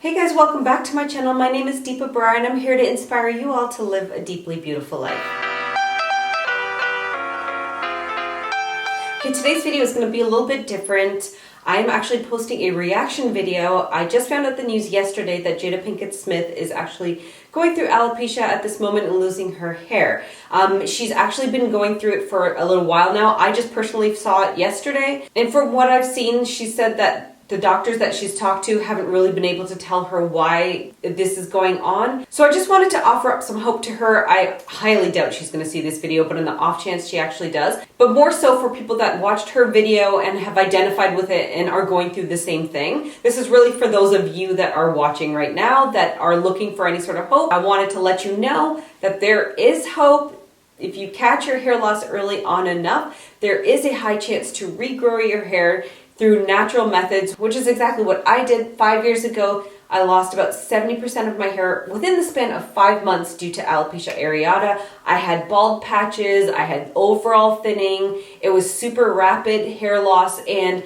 Hey guys, welcome back to my channel. My name is Deepa Brar and I'm here to inspire you all to live a deeply beautiful life. Okay, today's video is going to be a little bit different. I'm actually posting a reaction video. I just found out the news yesterday that Jada Pinkett Smith is actually going through alopecia at this moment and losing her hair. She's actually been going through it for a little while now. I just personally saw it yesterday. And from what I've seen, she said that the doctors that she's talked to haven't really been able to tell her why this is going on. So I just wanted to offer up some hope to her. I highly doubt she's going to see this video, but in the off chance she actually does. But more so for people that watched her video and have identified with it and are going through the same thing. This is really for those of you that are watching right now that are looking for any sort of hope. I wanted to let you know that there is hope. If you catch your hair loss early on enough, there is a high chance to regrow your hair through natural methods, which is exactly what I did 5 years ago. I lost about 70% of my hair within the span of 5 months due to alopecia areata. I had bald patches, I had overall thinning. It was super rapid hair loss, and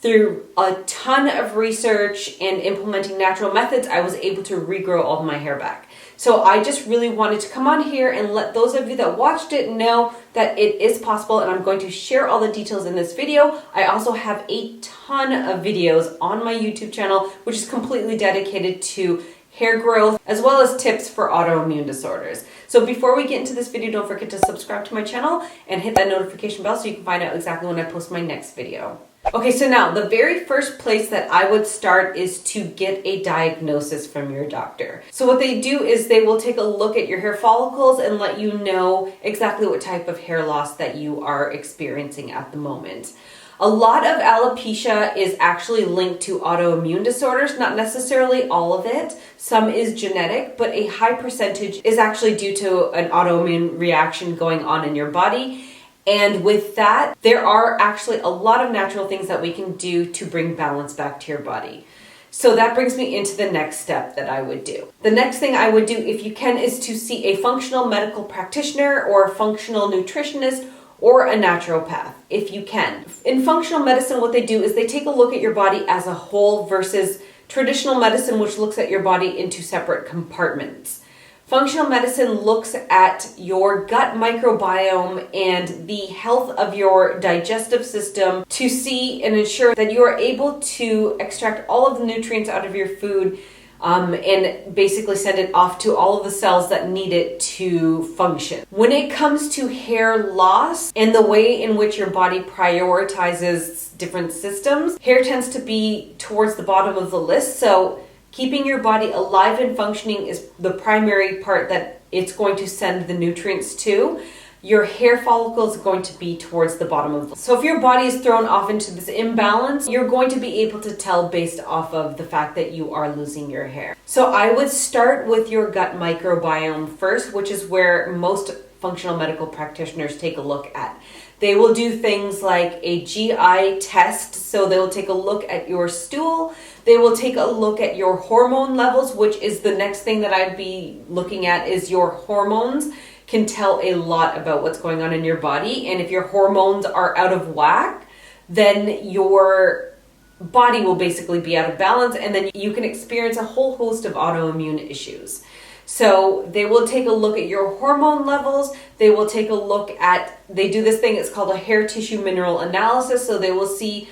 through a ton of research and implementing natural methods, I was able to regrow all of my hair back. So I just really wanted to come on here and let those of you that watched it know that it is possible, and I'm going to share all the details in this video. I also have a ton of videos on my YouTube channel, which is completely dedicated to hair growth, as well as tips for autoimmune disorders. So before we get into this video, don't forget to subscribe to my channel and hit that notification bell so you can find out exactly when I post my next video. Okay, so now the very first place that I would start is to get a diagnosis from your doctor. So what they do is they will take a look at your hair follicles and let you know exactly what type of hair loss that you are experiencing at the moment. A lot of alopecia is actually linked to autoimmune disorders, not necessarily all of it. Some is genetic, but a high percentage is actually due to an autoimmune reaction going on in your body. And with that, there are actually a lot of natural things that we can do to bring balance back to your body. So that brings me into the next step that I would do. The next thing I would do, if you can, is to see a functional medical practitioner or a functional nutritionist or a naturopath, if you can. In functional medicine, what they do is they take a look at your body as a whole versus traditional medicine, which looks at your body into separate compartments. Functional medicine looks at your gut microbiome and the health of your digestive system to see and ensure that you are able to extract all of the nutrients out of your food and basically send it off to all of the cells that need it to function. When it comes to hair loss and the way in which your body prioritizes different systems, hair tends to be towards the bottom of the list. So keeping your body alive and functioning is the primary part that it's going to send the nutrients to. Your hair follicles are going to be towards the bottom of the list. So if your body is thrown off into this imbalance, you're going to be able to tell based off of the fact that you are losing your hair. So I would start with your gut microbiome first, which is where most functional medical practitioners take a look at. They will do things like a GI test, so they will take a look at your stool. They will take a look at your hormone levels, which is the next thing that I'd be looking at. Is your hormones can tell a lot about what's going on in your body. And if your hormones are out of whack, then your body will basically be out of balance, and then you can experience a whole host of autoimmune issues. So they will take a look at your hormone levels. They will take a look at, they do this thing, it's called a hair tissue mineral analysis. So they will see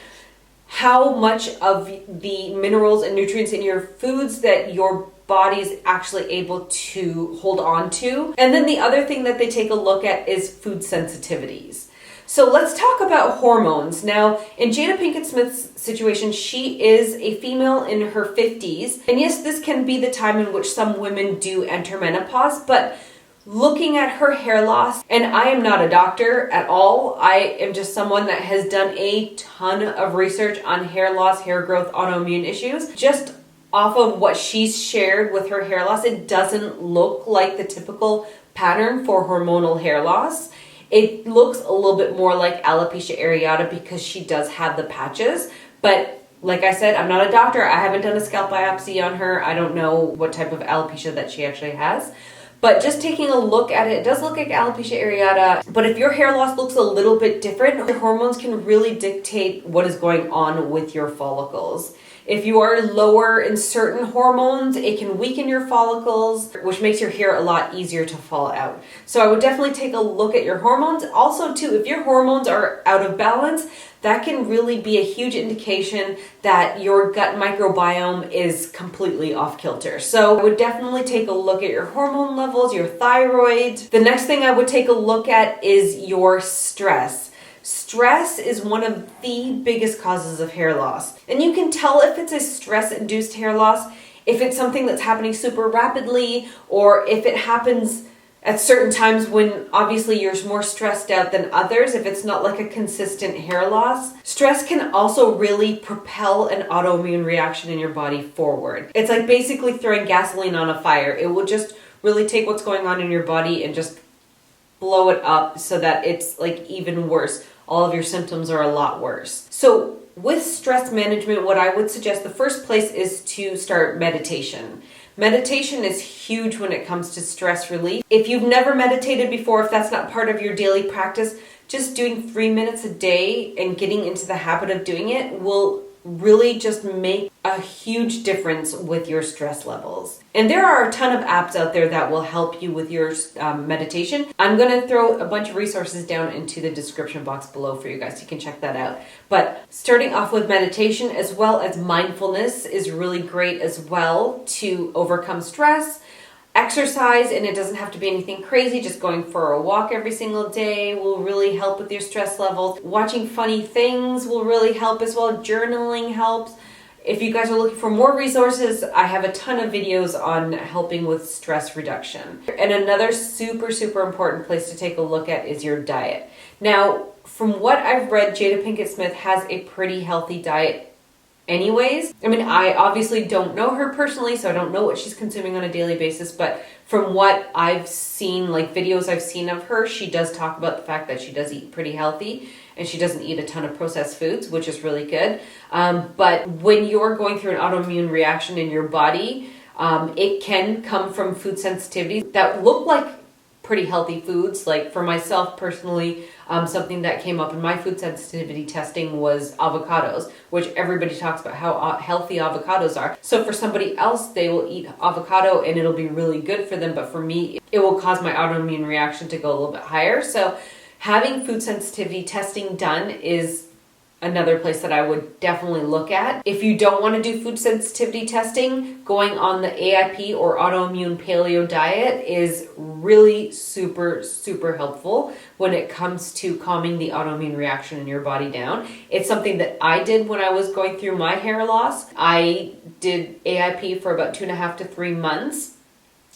how much of the minerals and nutrients in your foods that your body is actually able to hold on to. And then the other thing that they take a look at is food sensitivities. So let's talk about hormones. Now, in Jada Pinkett Smith's situation, she is a female in her 50s. And yes, this can be the time in which some women do enter menopause, but looking at her hair loss, and I am not a doctor at all. I am just someone that has done a ton of research on hair loss, hair growth, autoimmune issues. Just off of what she's shared with her hair loss, it doesn't look like the typical pattern for hormonal hair loss. It looks a little bit more like alopecia areata because she does have the patches. But like I said, I'm not a doctor. I haven't done a scalp biopsy on her. I don't know what type of alopecia that she actually has. But just taking a look at it, it does look like alopecia areata. But if your hair loss looks a little bit different, your hormones can really dictate what is going on with your follicles. If you are lower in certain hormones, it can weaken your follicles, which makes your hair a lot easier to fall out. So I would definitely take a look at your hormones. Also too, if your hormones are out of balance, that can really be a huge indication that your gut microbiome is completely off kilter. So I would definitely take a look at your hormone levels, your thyroid. The next thing I would take a look at is your stress. Stress is one of the biggest causes of hair loss. And you can tell if it's a stress-induced hair loss, if it's something that's happening super rapidly, or if it happens at certain times when obviously you're more stressed out than others, if it's not like a consistent hair loss. Stress can also really propel an autoimmune reaction in your body forward. It's like basically throwing gasoline on a fire. It will just really take what's going on in your body and just blow it up so that it's like even worse. All of your symptoms are a lot worse. So with stress management, what I would suggest, the first place is to start meditation. Meditation is huge when it comes to stress relief. If you've never meditated before, if that's not part of your daily practice, just doing 3 minutes a day and getting into the habit of doing it will really just make a huge difference with your stress levels. And there are a ton of apps out there that will help you with your meditation. I'm going to throw a bunch of resources down into the description box below for you guys. You can check that out. But starting off with meditation as well as mindfulness is really great as well to overcome stress. Exercise, and it doesn't have to be anything crazy, just going for a walk every single day will really help with your stress levels. Watching funny things will really help as well. Journaling helps. If you guys are looking for more resources, I have a ton of videos on helping with stress reduction. And another super, super important place to take a look at is your diet. Now, from what I've read, Jada Pinkett Smith has a pretty healthy diet anyways. I mean, I obviously don't know her personally, so I don't know what she's consuming on a daily basis, but from what I've seen, like videos I've seen of her, she does talk about the fact that she does eat pretty healthy and she doesn't eat a ton of processed foods, which is really good. But when you're going through an autoimmune reaction in your body, it can come from food sensitivities that look like pretty healthy foods. Like for myself personally, something that came up in my food sensitivity testing was avocados, which everybody talks about how healthy avocados are. So for somebody else, they will eat avocado and it'll be really good for them. But for me, it will cause my autoimmune reaction to go a little bit higher. So having food sensitivity testing done is another place that I would definitely look at. If you don't want to do food sensitivity testing, going on the AIP or autoimmune paleo diet is really super, super helpful when it comes to calming the autoimmune reaction in your body down. It's something that I did when I was going through my hair loss. I did AIP for about 2.5 to 3 months,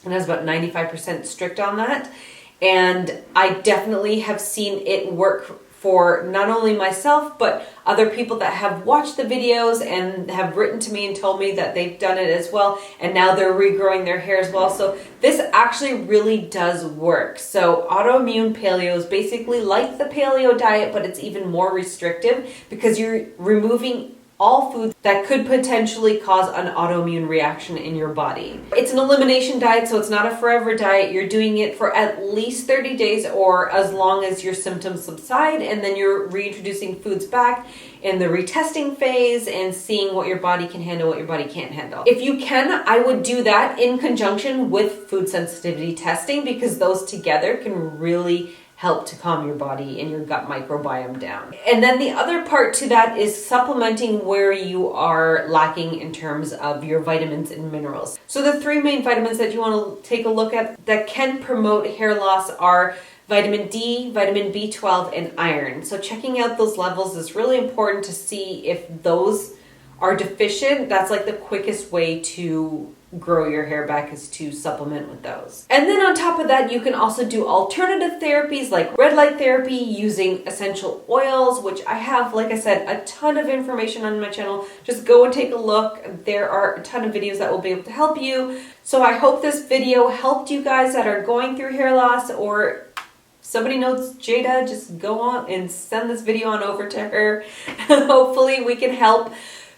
and I was about 95% strict on that. And I definitely have seen it work for not only myself, but other people that have watched the videos and have written to me and told me that they've done it as well. And now they're regrowing their hair as well. So this actually really does work. So autoimmune paleo is basically like the paleo diet, but it's even more restrictive because you're removing all foods that could potentially cause an autoimmune reaction in your body. It's an elimination diet, so it's not a forever diet. You're doing it for at least 30 days or as long as your symptoms subside, and then you're reintroducing foods back in the retesting phase and seeing what your body can handle, what your body can't handle. If you can, I would do that in conjunction with food sensitivity testing because those together can really help to calm your body and your gut microbiome down. And then the other part to that is supplementing where you are lacking in terms of your vitamins and minerals. So the 3 main vitamins that you want to take a look at that can promote hair loss are vitamin D, vitamin B12, and iron. So checking out those levels is really important to see if those are deficient. That's like the quickest way to grow your hair back is to supplement with those. And then on top of that, you can also do alternative therapies like red light therapy using essential oils, which I have, like I said, a ton of information on my channel. Just go and take a look. There are a ton of videos that will be able to help you. So I hope this video helped you guys that are going through hair loss, or somebody knows Jada, just go on and send this video on over to her. Hopefully we can help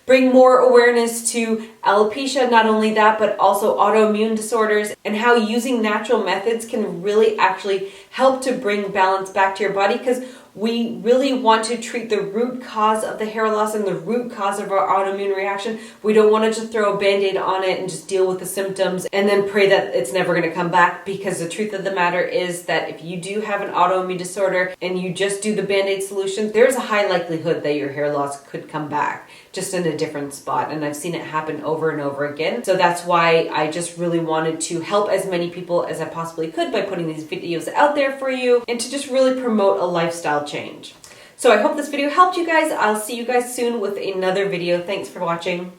bring more awareness to alopecia, not only that, but also autoimmune disorders and how using natural methods can really actually help to bring balance back to your body. Because We really want to treat the root cause of the hair loss and the root cause of our autoimmune reaction. We don't want to just throw a band-aid on it and just deal with the symptoms and then pray that it's never going to come back, because the truth of the matter is that if you do have an autoimmune disorder and you just do the band-aid solution, there's a high likelihood that your hair loss could come back, just in a different spot. And I've seen it happen over and over again. So that's why I just really wanted to help as many people as I possibly could by putting these videos out there for you and to just really promote a lifestyle change. So I hope this video helped you guys. I'll see you guys soon with another video. Thanks for watching.